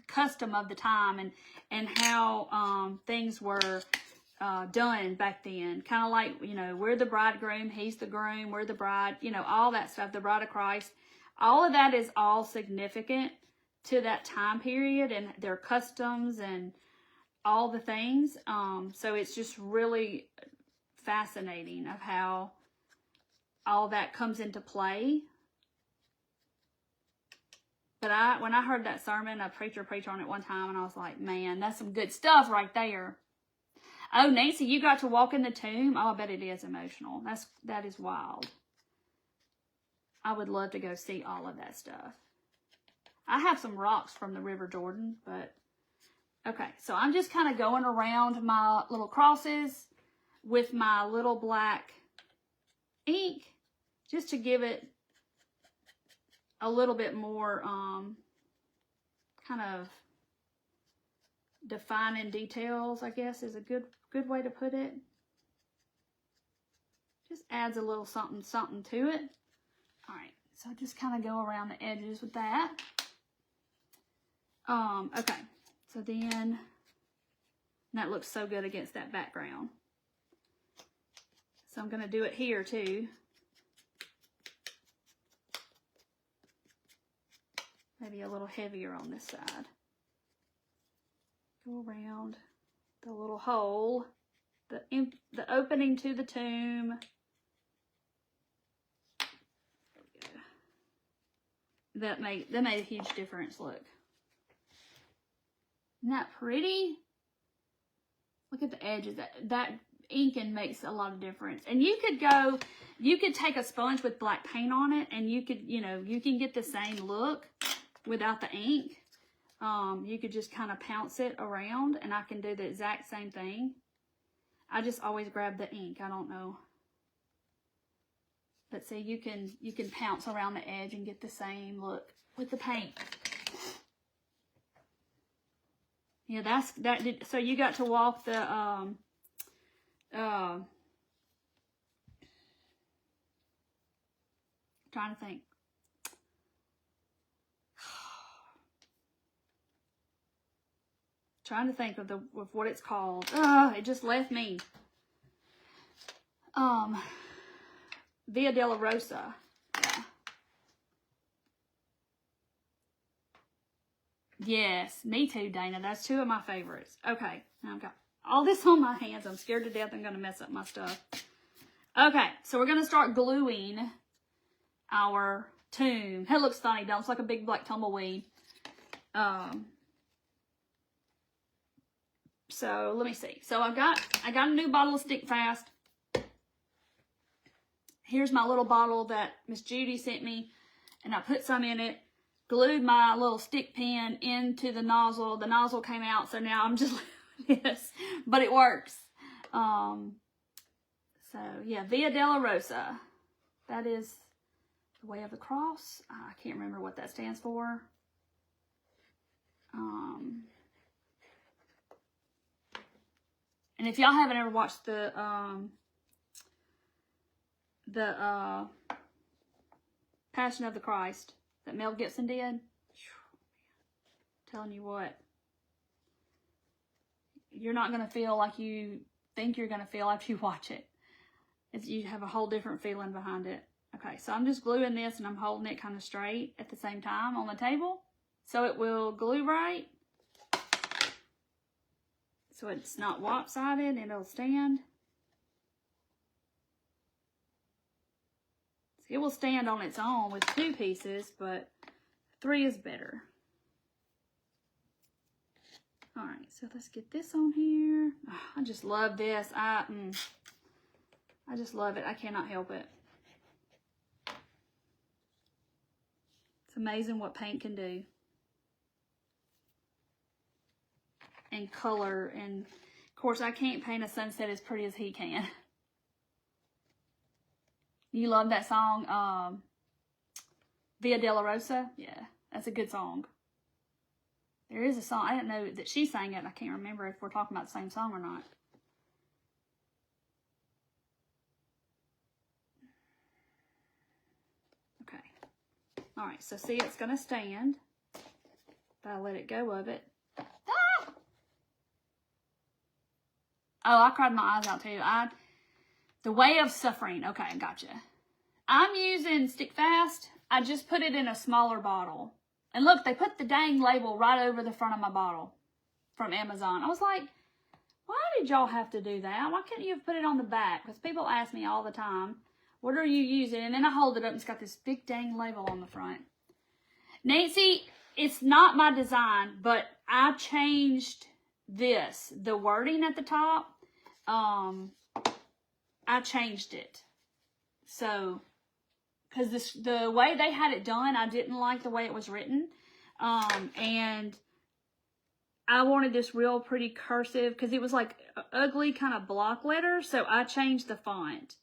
custom of the time and how things were done back then. Kind of like, we're the bridegroom, he's the groom, we're the bride, all that stuff, the bride of Christ. All of that is all significant to that time period and their customs and all the things. So it's just really fascinating of how all that comes into play. But when I heard that sermon, a preacher preached on it one time, and I was like, man, that's some good stuff right there. Oh, Nancy, you got to walk in the tomb? Oh, I bet it is emotional. That is wild. I would love to go see all of that stuff. I have some rocks from the River Jordan, but okay. So I'm just kind of going around my little crosses with my little black ink just to give it a little bit more kind of defining details, I guess is a good way to put it. Just adds a little something to it. All right, so just kind of go around the edges with that. Okay, so then that looks so good against that background. So I'm going to do it here too. Maybe a little heavier on this side. Go around the little hole, the opening to the tomb. There we go. That made a huge difference. Look, isn't that pretty? Look at the edges. That inking makes a lot of difference. And you could take a sponge with black paint on it, and you could, you can get the same look without the ink. You could just kind of pounce it around, and I can do the exact same thing. I just always grab the ink. I don't know. But see, you can pounce around the edge and get the same look with the paint. Yeah, so you got to walk the trying to think. Trying to think of what it's called. It just left me. Via Dolorosa. Yeah. Yes, me too, Dana. That's two of my favorites. Okay, now I've got all this on my hands. I'm scared to death I'm going to mess up my stuff. Okay, so we're going to start gluing our tomb. It looks funny, don't it? It's like a big black tumbleweed. So let me see. So I got a new bottle of Stick Fast. Here's my little bottle that Miss Judy sent me, and I put some in it, glued my little stick pin into the nozzle. The nozzle came out, so now I'm just like this, but it works. So yeah, Via Dolorosa. That is the Way of the Cross. I can't remember what that stands for. And if y'all haven't ever watched the Passion of the Christ that Mel Gibson did, I'm telling you what, you're not going to feel like you think you're going to feel after you watch it. You have a whole different feeling behind it. Okay, so I'm just gluing this, and I'm holding it kind of straight at the same time on the table so it will glue right. So it's not lopsided and it'll stand. It will stand on its own with two pieces, but three is better. All right, so let's get this on here. Oh, I just love this. I just love it. I cannot help it. It's amazing what paint can do. And color, and of course I can't paint a sunset as pretty as he can. You love that song, Via Dolorosa? Yeah, that's a good song. There is a song, I didn't know that she sang it. I can't remember if we're talking about the same song or not. Okay. All right, so see, it's gonna stand if I let it go of it. Oh, I cried my eyes out too. The Way of Suffering. Okay, I gotcha. I'm using Stick Fast. I just put it in a smaller bottle. And look, they put the dang label right over the front of my bottle from Amazon. I was like, why did y'all have to do that? Why couldn't you have put it on the back? Because people ask me all the time, what are you using? And then I hold it up and it's got this big dang label on the front. Nancy, it's not my design, but I changed the wording at the top. I changed it. So, because the way they had it done, I didn't like the way it was written. And I wanted this real pretty cursive, because it was like ugly kind of block letter. So I changed the font.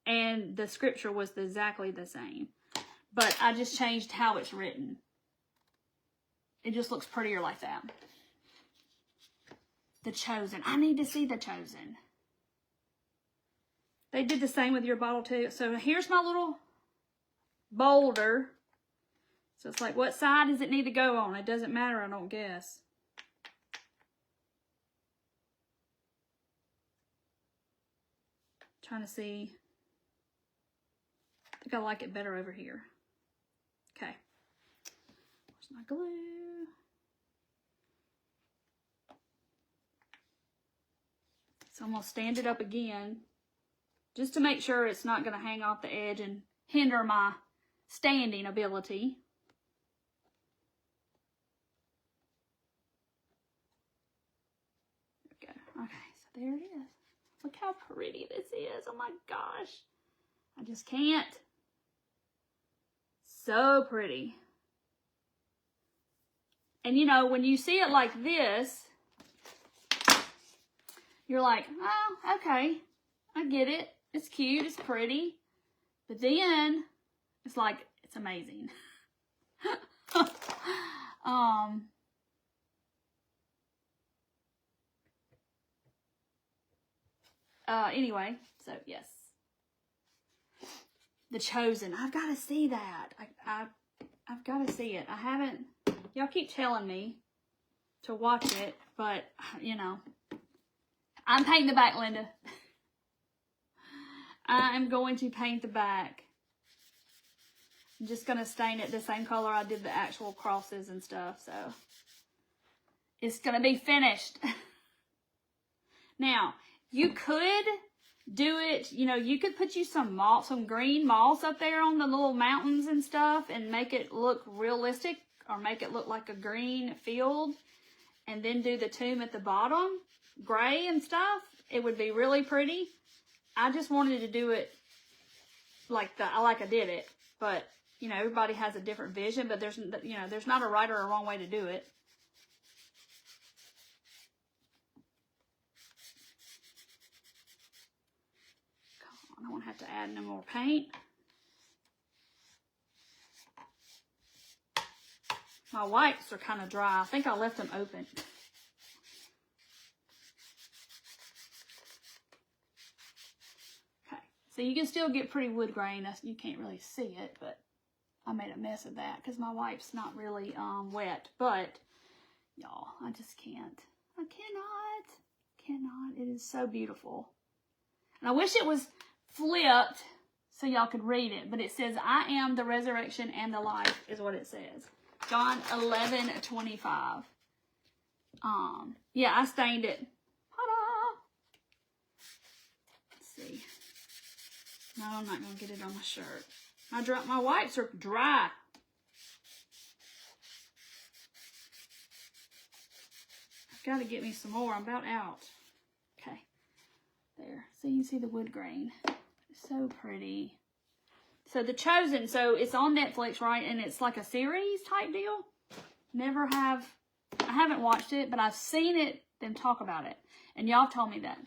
And the scripture was exactly the same. But I just changed how it's written. It just looks prettier like that. The Chosen. I need to see The Chosen. They did the same with your bottle too. So here's my little boulder. So it's like, what side does it need to go on? It doesn't matter, I don't guess. Trying to see. I think I like it better over here. Okay. Where's my glue? So I'm going to stand it up again, just to make sure it's not going to hang off the edge and hinder my standing ability. There we go. Okay, so there it is. Look how pretty this is. Oh my gosh. I just can't. So pretty. And you know, when you see it like this, you're like, oh, okay. I get it. It's cute. It's pretty. But then it's like, it's amazing. Anyway, so yes. The Chosen. I've got to see that. I've got to see it. I haven't. Y'all keep telling me to watch it, but, you know. I'm painting the back, Linda. I am going to paint the back. I'm just going to stain it the same color I did the actual crosses and stuff, so. It's going to be finished. Now, you could do it, you know, you could put you some green moss up there on the little mountains and stuff and make it look realistic, or make it look like a green field, and then do the tomb at the bottom, gray and stuff. It would be really pretty. I just wanted to do it like I did it, but you know, everybody has a different vision, but there's not a right or a wrong way to do it. I don't want to have to add no more paint. My wipes are kind of dry. I think I left them open. Okay, so you can still get pretty wood grain. You can't really see it, but I made a mess of that because my wipe's not really wet. But y'all, I just can't. I cannot. It is so beautiful. And I wish it was flipped so y'all could read it, but it says, I am the resurrection and the life, is what it says. John 11:25. Yeah, I stained it. Ta-da! Let's see. No, I'm not gonna get it on my shirt. My wipes are dry. I've got to get me some more. I'm about out. Okay. There. So you can see the wood grain. So pretty. So The Chosen, so it's on Netflix, right? And it's like a series type deal. I haven't watched it, but I've seen them talk about it. And y'all told me that.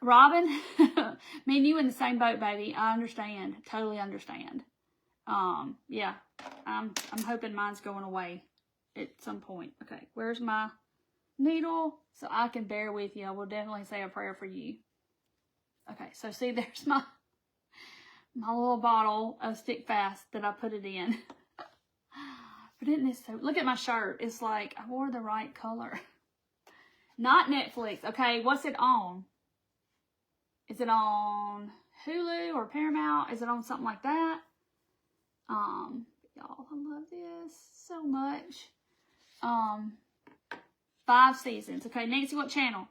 Robin, me and you in the same boat, baby. I understand. Totally understand. Yeah. I'm hoping mine's going away at some point. Okay, where's my needle? So I can bear with you. I will definitely say a prayer for you. Okay, so see, there's my little bottle of Stick Fast that I put it in. But isn't this so, look at my shirt. It's like, I wore the right color. Not Netflix. Okay, what's it on? Is it on Hulu or Paramount? Is it on something like that? Y'all, I love this so much. 5 seasons. Okay, Nancy, what channel?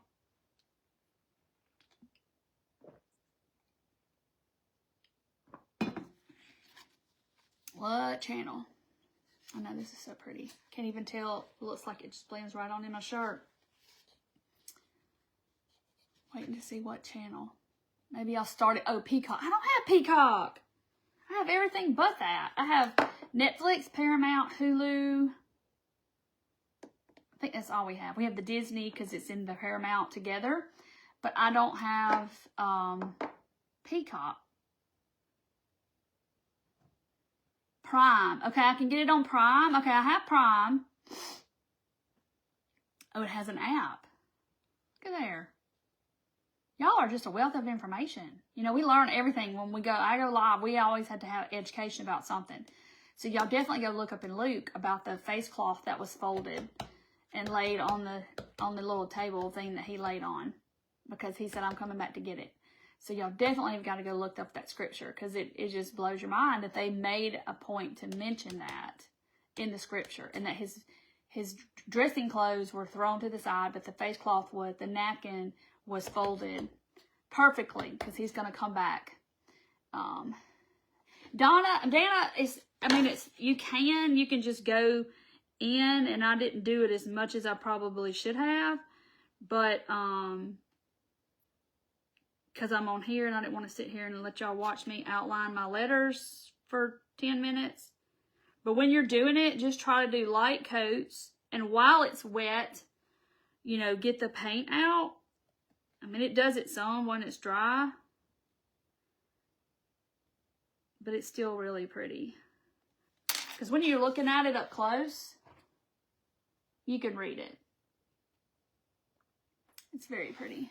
What channel? I know this is so pretty. Can't even tell. It looks like it just blends right on in my shirt. Waiting to see what channel. Maybe I'll start it. Oh, Peacock. I don't have Peacock. I have everything but that. I have Netflix, Paramount, Hulu. I think that's all we have. We have the Disney because it's in the Paramount together. But I don't have Peacock. Prime. Okay, I can get it on Prime. Okay, I have Prime. Oh, it has an app. Look at there. Y'all are just a wealth of information. You know, we learn everything when I go live. We always had to have education about something. So y'all definitely go look up in Luke about the face cloth that was folded and laid on the little table thing that he laid on, because he said, I'm coming back to get it. So y'all definitely have got to go look up that scripture, because it just blows your mind that they made a point to mention that in the scripture, and that his dressing clothes were thrown to the side, but the face cloth the napkin was folded perfectly, because he's going to come back. Dana is, I mean, you can just go in, and I didn't do it as much as I probably should have, But, because I'm on here and I didn't want to sit here and let y'all watch me outline my letters for 10 minutes. But when you're doing it, just try to do light coats. And while it's wet, you know, get the paint out. I mean, it does it some when it's dry. But it's still really pretty. Because when you're looking at it up close, you can read it. It's very pretty.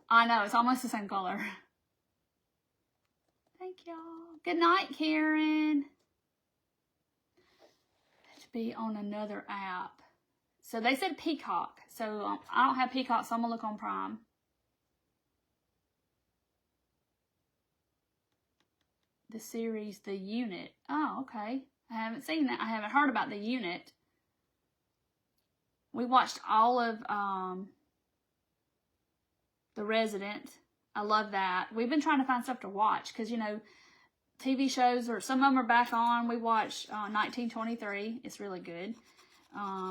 I know, it's almost the same color. Thank y'all. Good night, Karen. To be on another app. So they said Peacock. So I don't have Peacock, so I'm going to look on Prime. The series, The Unit. Oh, okay. I haven't seen that. I haven't heard about The Unit. We watched all of The Resident. I love that. We've been trying to find stuff to watch because, you know, TV shows, or some of them are back on. We watched 1923. It's really good.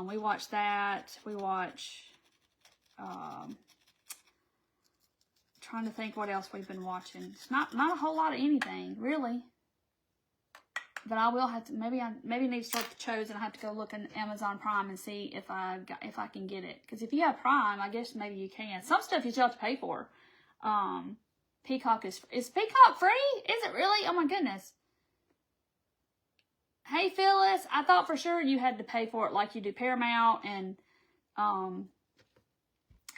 We watched that. We watch, trying to think what else we've been watching. It's not a whole lot of anything, really. But I will have to, maybe need to start The Chosen. I have to go look in Amazon Prime and see if I can get it. Because if you have Prime, I guess maybe you can. Some stuff you still have to pay for. Peacock is Peacock free? Is it really? Oh my goodness. Hey Phyllis, I thought for sure you had to pay for it like you do Paramount and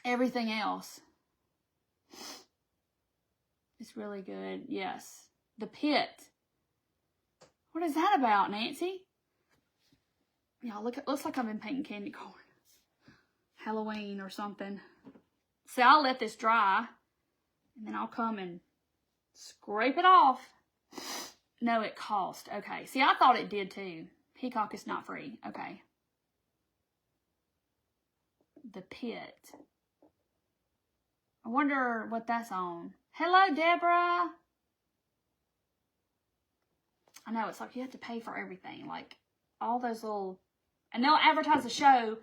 everything else. It's really good. Yes. The Pit. What is that about, Nancy? Y'all, looks like I've been painting candy corn. Halloween or something. See, I'll let this dry. And then I'll come and scrape it off. No, it cost. Okay. See, I thought it did too. Peacock is not free. Okay. The Pit. I wonder what that's on. Hello, Deborah. I know, it's like you have to pay for everything. Like, all those little... And they'll advertise the show.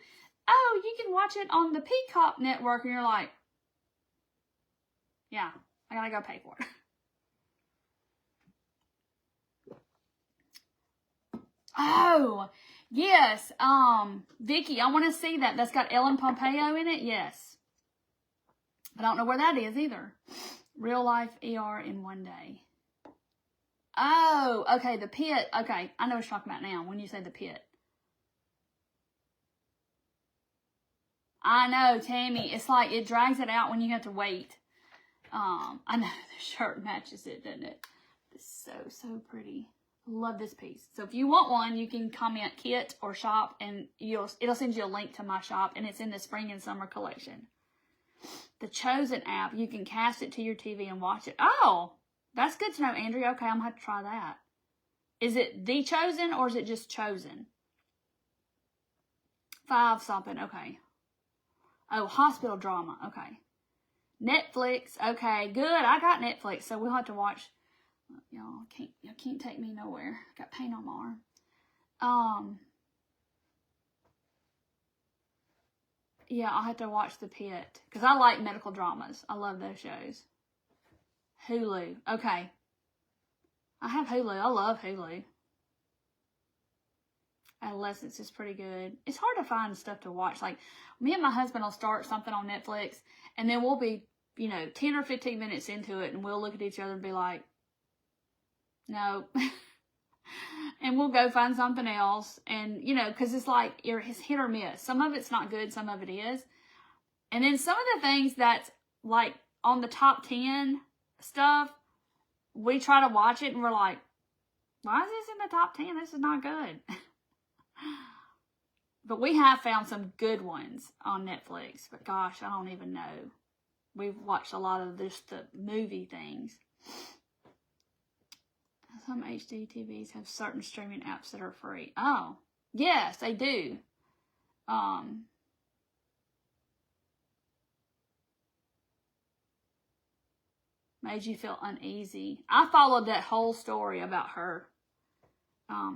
Oh, you can watch it on the Peacock network. And you're like... Yeah, I gotta go pay for it. Oh, yes. Vicky, I want to see that. That's got Ellen Pompeo in it. Yes. I don't know where that is either. Real life ER in one day. Oh, okay, The Pit. Okay, I know what you're talking about now when you say The Pit. I know, Tammy. It's like it drags it out when you have to wait. I know the shirt matches it, doesn't it? It's so pretty. Love this piece. So if you want one, you can comment Kit or shop, and it'll send you a link to my shop, and it's in the spring and summer collection. The Chosen app, you can cast it to your TV and watch it. Oh, that's good to know, Andrea. Okay, I'm gonna have to try that. Is it The Chosen or is it just Chosen? 5 something. Okay. Oh, hospital drama. Okay. Netflix. Okay, good. I got Netflix, so we'll have to watch. Y'all can't take me nowhere. I got paint on my arm. Yeah, I'll have to watch The Pit because I like medical dramas. I love those shows. Hulu. Okay. I have Hulu. I love Hulu. Adolescence is pretty good. It's hard to find stuff to watch. Like, me and my husband will start something on Netflix, and then we'll be, 10 or 15 minutes into it, and we'll look at each other and be like, no. And we'll go find something else. And, because it's like, it's hit or miss. Some of it's not good, some of it is. And then some of the things that's, like, on the top 10 stuff, we try to watch it, and we're like, why is this in the top 10? This is not good. But we have found some good ones on Netflix. But gosh, I don't even know. We've watched a lot of just the movie things. Some HD TVs have certain streaming apps that are free. Oh, yes, they do. Made you feel uneasy. I followed that whole story about her.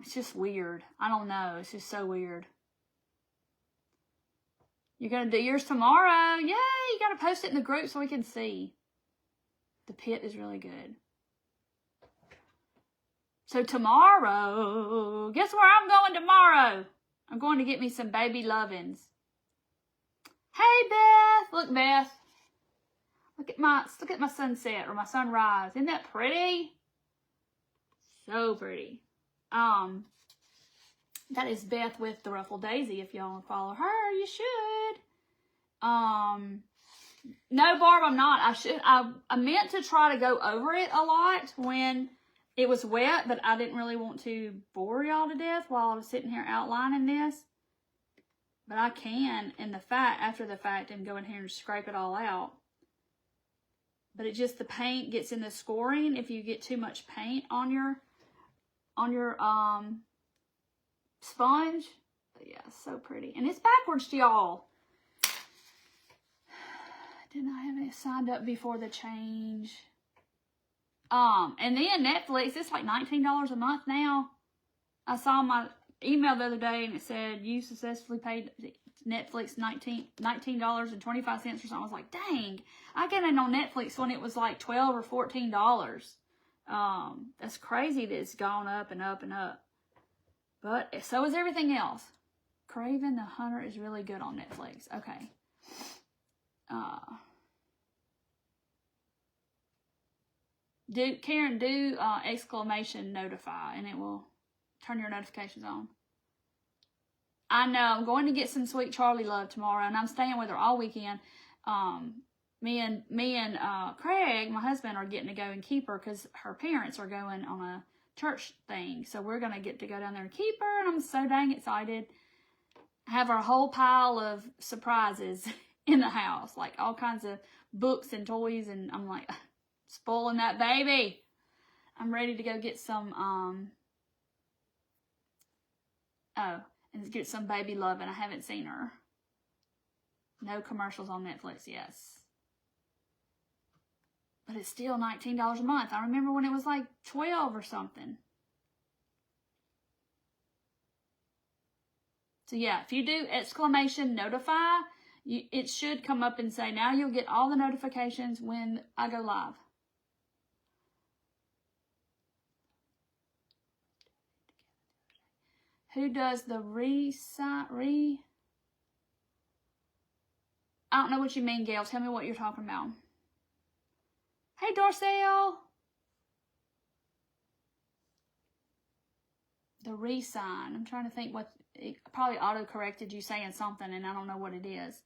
It's just weird. I don't know. It's just so weird. You're going to do yours tomorrow. Yay! You got to post it in the group so we can see. The Pit is really good. So tomorrow, guess where I'm going tomorrow? I'm going to get me some baby lovin's. Hey, Beth. Look, Beth. Look at my sunset or my sunrise. Isn't that pretty? So pretty. That is Beth with the Ruffled Daisy. If y'all want to follow her, you should. No, Barb, I'm not. I meant to try to go over it a lot when it was wet, but I didn't really want to bore y'all to death while I was sitting here outlining this. But I can, after the fact, and go in here and scrape it all out. But it just, the paint gets in the scoring if you get too much paint on your sponge. But yeah, so pretty. And it's backwards, y'all. Didn't I have it signed up before the change? And then Netflix, it's like $19 a month now. I saw my email the other day and it said you successfully paid Netflix $19.25 or something. I was like, dang, I got in on Netflix when it was like $12 or $14. That's crazy that it's gone up and up and up. But so is everything else. Craven the Hunter is really good on Netflix. Okay. Karen, do exclamation notify and it will turn your notifications on. I know, I'm going to get some Sweet Charlie love tomorrow and I'm staying with her all weekend. Me and Craig, my husband, are getting to go and keep her because her parents are going on a church thing. So we're going to get to go down there and keep her and I'm so dang excited. I have our whole pile of surprises in the house, like all kinds of books and toys, and I'm like, spoiling that baby. I'm ready to go get some, and get some baby love, and I haven't seen her. No commercials on Netflix, yes. But it's still $19 a month. I remember when it was like $12 or something. So yeah, if you do exclamation notify, it should come up and say, now you'll get all the notifications when I go live. Who does the I don't know what you mean, Gail. Tell me what you're talking about. Hey, Darcel. The re-sign. I'm trying to think what, it probably auto-corrected you saying something and I don't know what it is.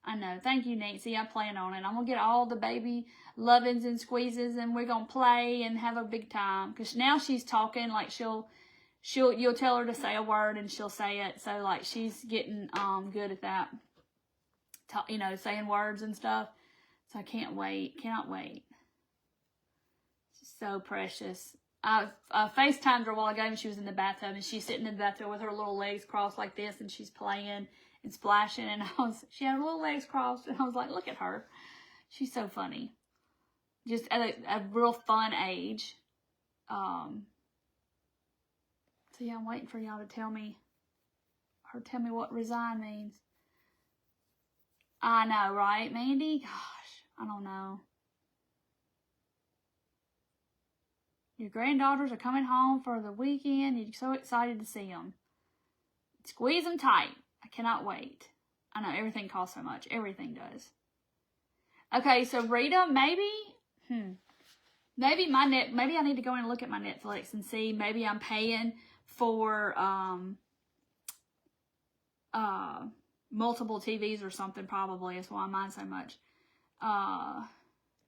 I know. Thank you, Nancy. I plan on it. I'm going to get all the baby lovins and squeezes and we're going to play and have a big time. Because now she's talking like you'll tell her to say a word and she'll say it. So like she's getting good at that. Saying words and stuff. So I cannot wait. She's so precious. I FaceTimed her a while ago and she was in the bathtub and she's sitting in the bathtub with her little legs crossed like this and she's playing and splashing and she had her little legs crossed and I was like, look at her. She's so funny. Just at a real fun age. So yeah, I'm waiting for y'all to tell me what resign means. I know, right, Mandy? Gosh, I don't know. Your granddaughters are coming home for the weekend. You're so excited to see them. Squeeze them tight. I cannot wait. I know everything costs so much. Everything does. Okay, so Rita, maybe I need to go in and look at my Netflix and see. Maybe I'm paying for multiple TVs or something. Probably that's why mine's so much.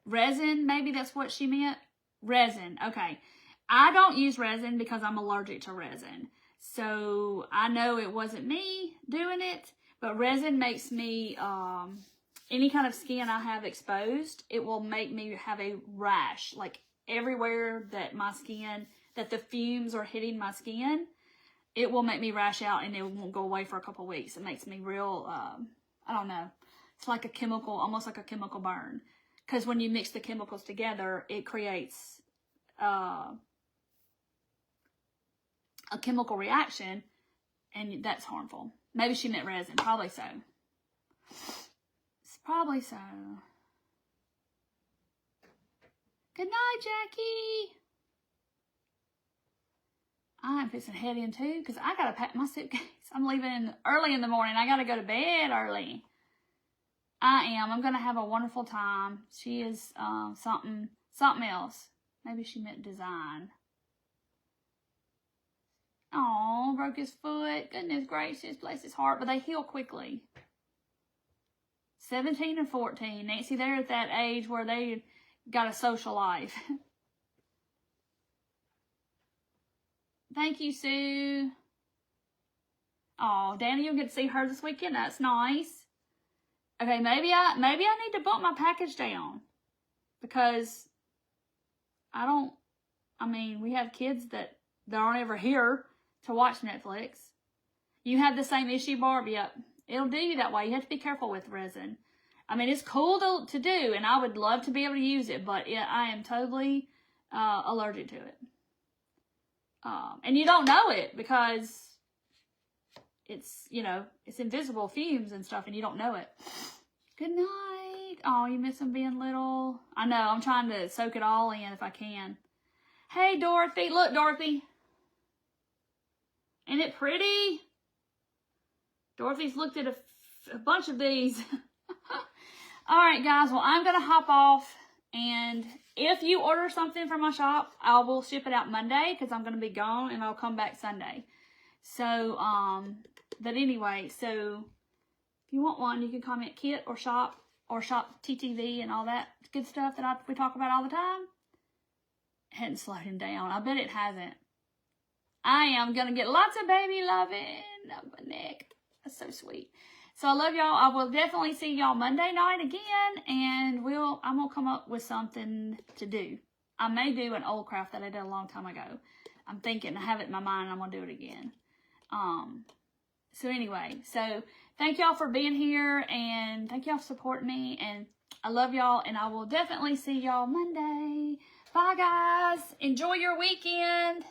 Resin, maybe that's what she meant. Resin, okay. I don't use resin because I'm allergic to resin. So I know it wasn't me doing it, but resin makes me, any kind of skin I have exposed, it will make me have a rash. Like everywhere that that the fumes are hitting my skin, it will make me rash out and it won't go away for a couple of weeks. It makes me real, I don't know. It's like a chemical, almost like a chemical burn. Because when you mix the chemicals together, it creates a chemical reaction, and that's harmful. Maybe she meant resin. Probably so. It's probably so. Good night, Jackie. I'm fixing to head in too because I got to pack my suitcase. I'm leaving early in the morning. I got to go to bed early. I am. I'm going to have a wonderful time. She is something else. Maybe she meant design. Oh, broke his foot. Goodness gracious, bless his heart. But they heal quickly. 17 and 14. Nancy, they're at that age where they got a social life. Thank you, Sue. Oh, Danny, you'll get to see her this weekend. That's nice. Okay, maybe I need to bump my package down because we have kids that aren't ever here to watch Netflix. You have the same issue, Barb? Yep. It'll do you that way. You have to be careful with resin. I mean, it's cool to do, and I would love to be able to use it, but I am totally allergic to it. And you don't know it because it's, it's invisible fumes and stuff, and you don't know it. Good night. Oh, you miss them being little. I know. I'm trying to soak it all in if I can. Hey, Dorothy. Look, Dorothy. Isn't it pretty? Dorothy's looked at a bunch of these. All right, guys. Well, I'm going to hop off. And if you order something from my shop, I will ship it out Monday because I'm going to be gone and I'll come back Sunday. So, but anyway, so if you want one, you can comment Kit or shop TTV and all that good stuff that we talk about all the time. It hadn't slowed him down. I bet it hasn't. I am going to get lots of baby loving up my neck. That's so sweet. So I love y'all. I will definitely see y'all Monday night again, and I'm going to come up with something to do. I may do an old craft that I did a long time ago. I'm thinking, I have it in my mind, I'm going to do it again. So anyway, so thank y'all for being here, and thank y'all for supporting me, and I love y'all, and I will definitely see y'all Monday. Bye, guys. Enjoy your weekend.